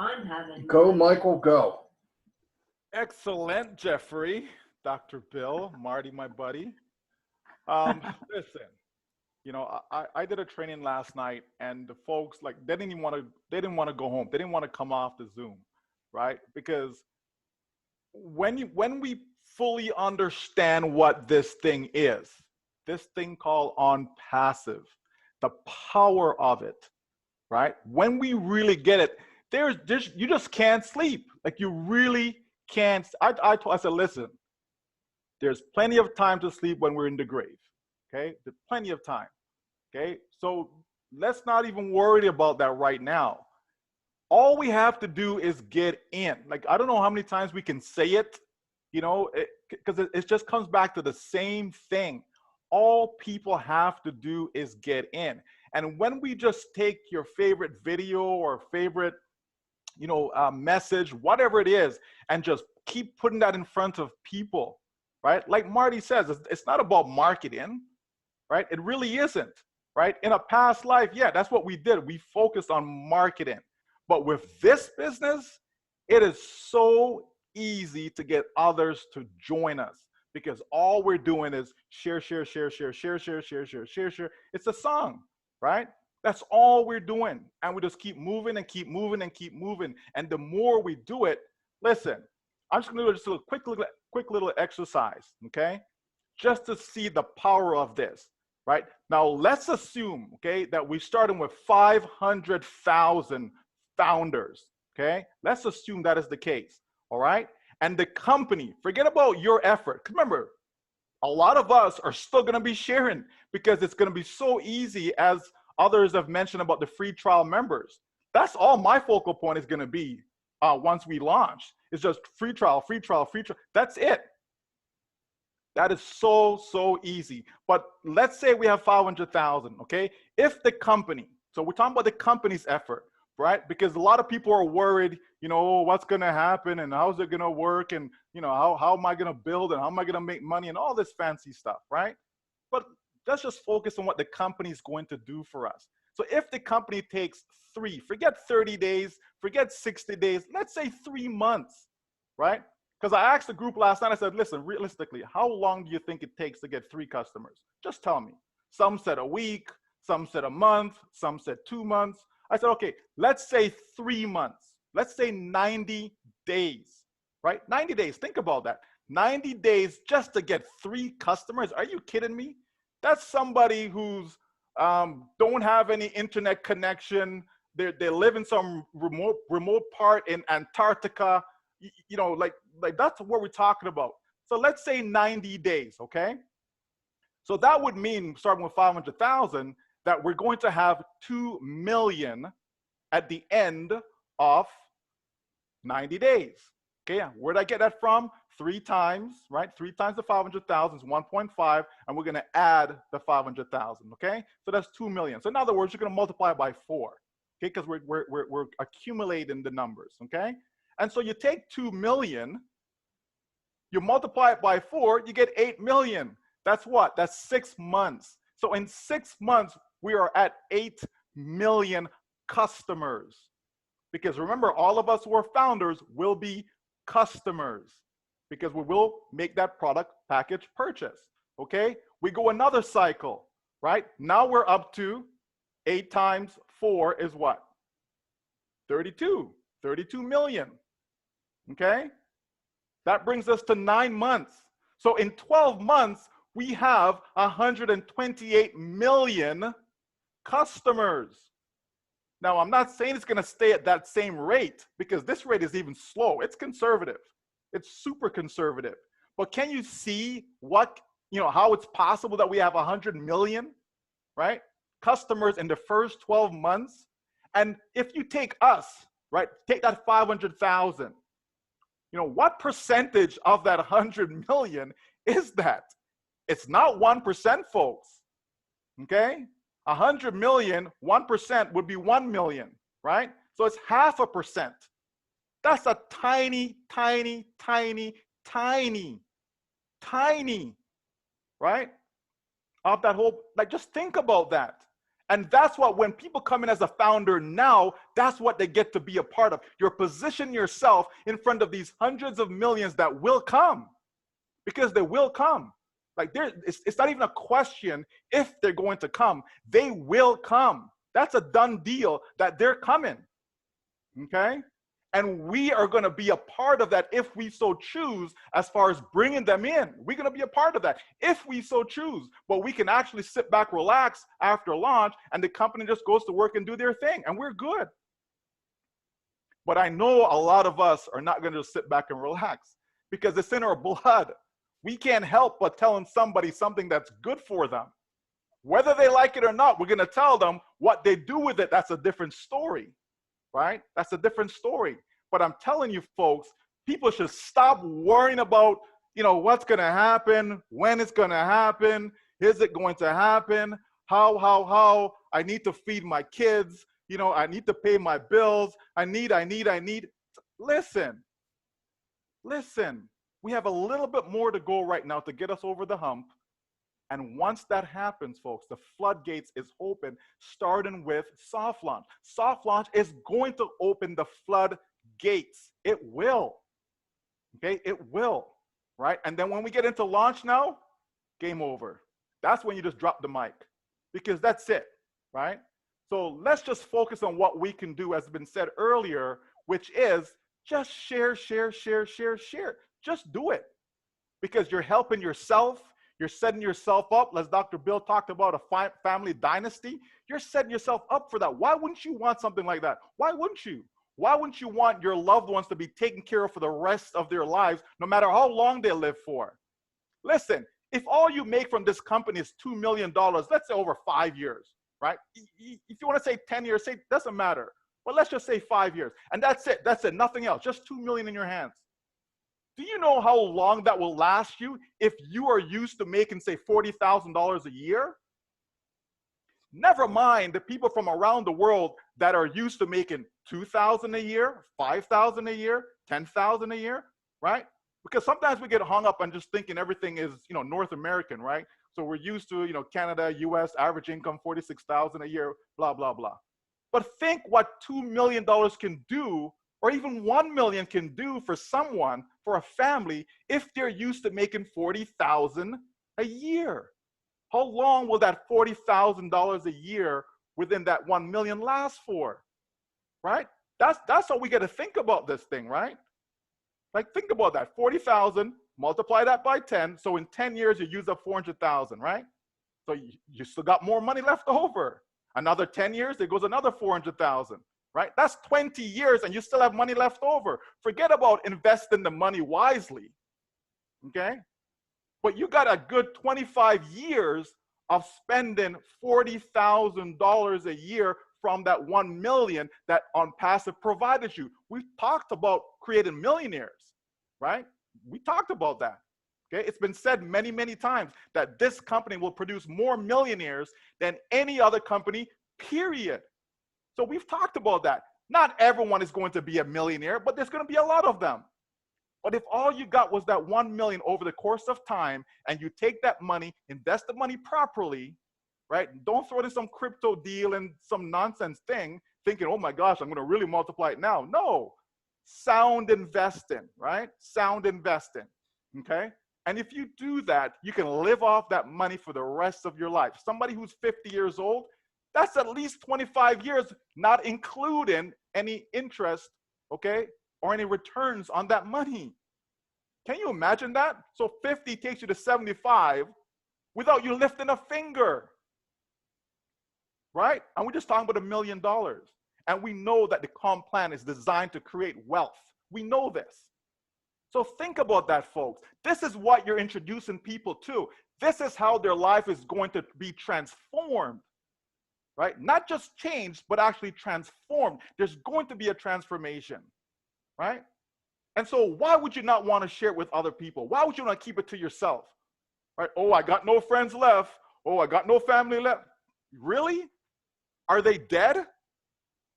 I'm having Go, Michael, go. Excellent, Jeffrey, Dr. Bill, Marty, my buddy. Listen, I did a training last night, and the folks like they didn't want to go home. They didn't want to come off the Zoom, right? Because when we fully understand what this thing called on passive, the power of it, right? When we really get it, you just can't sleep. Like you really can't. I said, listen, there's plenty of time to sleep when we're in the grave. Okay, there's plenty of time. Okay, so let's not even worry about that right now. All we have to do is get in. Like, I don't know how many times we can say it, because it just comes back to the same thing. All people have to do is get in. And when we just take your favorite video or favorite, message, whatever it is, and just keep putting that in front of people, right? Like Marty says, it's not about marketing, right? It really isn't, right? In a past life, yeah, that's what we did. We focused on marketing. But with this business, it is so easy to get others to join us because all we're doing is share, share, share, share, share, share, share, share, share, share. It's a song, right? That's all we're doing. And we just keep moving and keep moving and keep moving. And the more we do it, listen, I'm just going to do just a quick little exercise, okay? Just to see the power of this, right? Now, let's assume, okay, that we're starting with 500,000 founders, okay? Let's assume that is the case, all right? And the company, forget about your effort. Remember, a lot of us are still going to be sharing because it's going to be so easy, as others have mentioned about the free trial members. That's all my focal point is going to be once we launch. It's just free trial, free trial, free trial. That's it. That is so easy. But let's say we have 500,000, okay? If the company, so we're talking about the company's effort, right? Because a lot of people are worried, what's going to happen and how's it going to work and, how am I going to build and how am I going to make money and all this fancy stuff, right? But let's just focus on what the company is going to do for us. So if the company takes forget 30 days, forget 60 days, let's say 3 months, right? Because I asked the group last night, I said, listen, realistically, how long do you think it takes to get 3 customers? Just tell me. Some said a week, some said a month, some said 2 months. I said, okay, let's say 3 months. Let's say 90 days, right? 90 days, think about that. 90 days just to get 3 customers. Are you kidding me? That's somebody who's don't have any internet connection. They live in some remote part in Antarctica. Like that's what we're talking about. So let's say 90 days, okay? So that would mean, starting with 500,000, that we're going to have 2 million at the end of 90 days. Okay, where'd I get that from? 3 times, right? 3 times the 500,000 is 1.5, and we're gonna add the 500,000, okay? So that's 2 million. So in other words, you're gonna multiply it by 4, okay? Because we're accumulating the numbers, okay? And so you take 2 million, you multiply it by 4, you get 8 million. That's what? That's 6 months. So in 6 months, we are at 8 million customers. Because remember, all of us who are founders will be customers because we will make that product package purchase, okay? We go another cycle, right? Now we're up to 8 times 4 is what? 32 million, okay? That brings us to 9 months. So in 12 months, we have 128 million customers. Now, I'm not saying it's going to stay at that same rate because this rate is even slow. It's conservative. It's super conservative. But can you see how it's possible that we have 100 million, right, customers in the first 12 months? And if you take us, right, take that 500,000, what percentage of that 100 million is that? It's not 1%, folks, okay? 100 million, 1% would be 1 million, right? So it's 0.5%. That's a tiny, right? Of that whole, just think about that. And that's what, when people come in as a founder now, that's what they get to be a part of. You're positioning yourself in front of these hundreds of millions that will come, because they will come. Like it's not even a question if they're going to come. They will come. That's a done deal that they're coming. Okay? And we are going to be a part of that if we so choose, as far as bringing them in. We're going to be a part of that if we so choose. But we can actually sit back, relax after launch, and the company just goes to work and do their thing, and we're good. But I know a lot of us are not going to just sit back and relax, because it's in our blood. We can't help but telling somebody something that's good for them. Whether they like it or not, we're going to tell them. What they do with it, that's a different story. Right? That's a different story. But I'm telling you folks, people should stop worrying about, what's going to happen, when it's going to happen, is it going to happen, how, I need to feed my kids, I need to pay my bills, I need. Listen, we have a little bit more to go right now to get us over the hump. And once that happens, folks, the floodgates is open, starting with soft launch. Soft launch is going to open the floodgates. It will. Okay, it will. Right? And then when we get into launch now, game over. That's when you just drop the mic, because that's it. Right? So let's just focus on what we can do, as has been said earlier, which is just share. Just do it, because you're helping yourself. You're setting yourself up, as Dr. Bill talked about, a family dynasty. You're setting yourself up for that. Why wouldn't you want something like that? Why wouldn't you? Why wouldn't you want your loved ones to be taken care of for the rest of their lives, no matter how long they live for? Listen, if all you make from this company is $2 million, let's say over 5 years, right? If you want to say 10 years, say, doesn't matter. But let's just say 5 years. And that's it. That's it. Nothing else. Just $2 million in your hands. Do you know how long that will last you if you are used to making, say, $40,000 a year? Never mind the people from around the world that are used to making $2,000 a year, $5,000 a year, $10,000 a year, right? Because sometimes we get hung up on just thinking everything is, North American, right? So we're used to, Canada, US, average income, $46,000 a year, blah, blah, blah. But think what $2 million can do, or even 1 million can do for someone, for a family, if they're used to making $40,000 a year. How long will that $40,000 a year within that 1 million last for? Right? That's how we got to think about this thing, right? Like, think about that. 40,000, multiply that by 10. So in 10 years, you use up 400,000, right? So you still got more money left over. Another 10 years, there goes another 400,000. Right? That's 20 years and you still have money left over. Forget about investing the money wisely. Okay? But you got a good 25 years of spending $40,000 a year from that 1 million that ONPASSIVE provided you. We've talked about creating millionaires, right? We talked about that. Okay? It's been said many, many times that this company will produce more millionaires than any other company, period. So we've talked about that. Not everyone is going to be a millionaire, but there's going to be a lot of them. But if all you got was that 1 million over the course of time, and you take that money, invest the money properly, right? Don't throw it in some crypto deal and some nonsense thing, thinking, oh my gosh, I'm going to really multiply it now. No, sound investing, right? Sound investing, okay? And if you do that, you can live off that money for the rest of your life. Somebody who's 50 years old, that's at least 25 years, not including any interest, okay, or any returns on that money. Can you imagine that? So 50 takes you to 75 without you lifting a finger, right? And we're just talking about $1 million. And we know that the comp plan is designed to create wealth. We know this. So think about that, folks. This is what you're introducing people to. This is how their life is going to be transformed. Right? Not just changed, but actually transformed. There's going to be a transformation, right? And so why would you not want to share it with other people? Why would you not keep it to yourself? Right? Oh, I got no friends left. Oh, I got no family left. Really? Are they dead?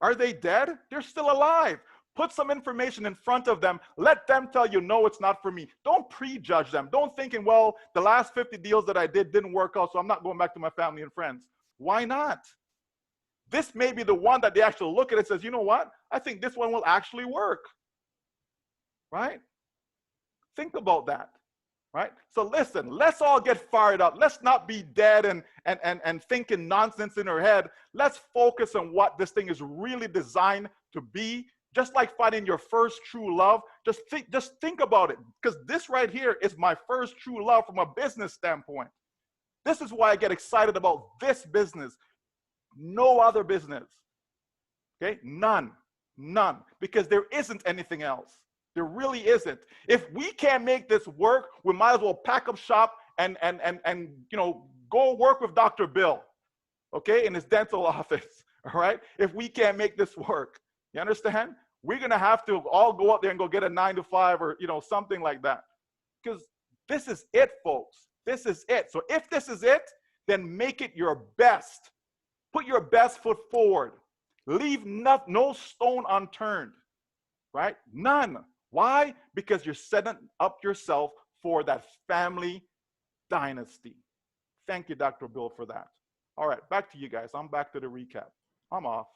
Are they dead? They're still alive. Put some information in front of them. Let them tell you, no, it's not for me. Don't prejudge them. Don't thinking, well, the last 50 deals that I did didn't work out, so I'm not going back to my family and friends. Why not? this may be the one that they actually look at and says, you know what? I think this one will actually work, right? Think about that, right? So listen, let's all get fired up. Let's not be dead and thinking nonsense in our head. Let's focus on what this thing is really designed to be. Just like finding your first true love, just think about it, because this right here is my first true love from a business standpoint. This is why I get excited about this business. No other business, okay? None, because there isn't anything else. There really isn't. If we can't make this work, we might as well pack up shop and go work with Dr. Bill, okay, in his dental office, all right? If we can't make this work, you understand? We're gonna have to all go out there and go get a 9-to-5 or something like that, because this is it, folks. This is it. So if this is it, then make it your best. Put your best foot forward. Leave no stone unturned, right? None. Why? Because you're setting up yourself for that family dynasty. Thank you, Dr. Bill, for that. All right, back to you guys. I'm back to the recap. I'm off.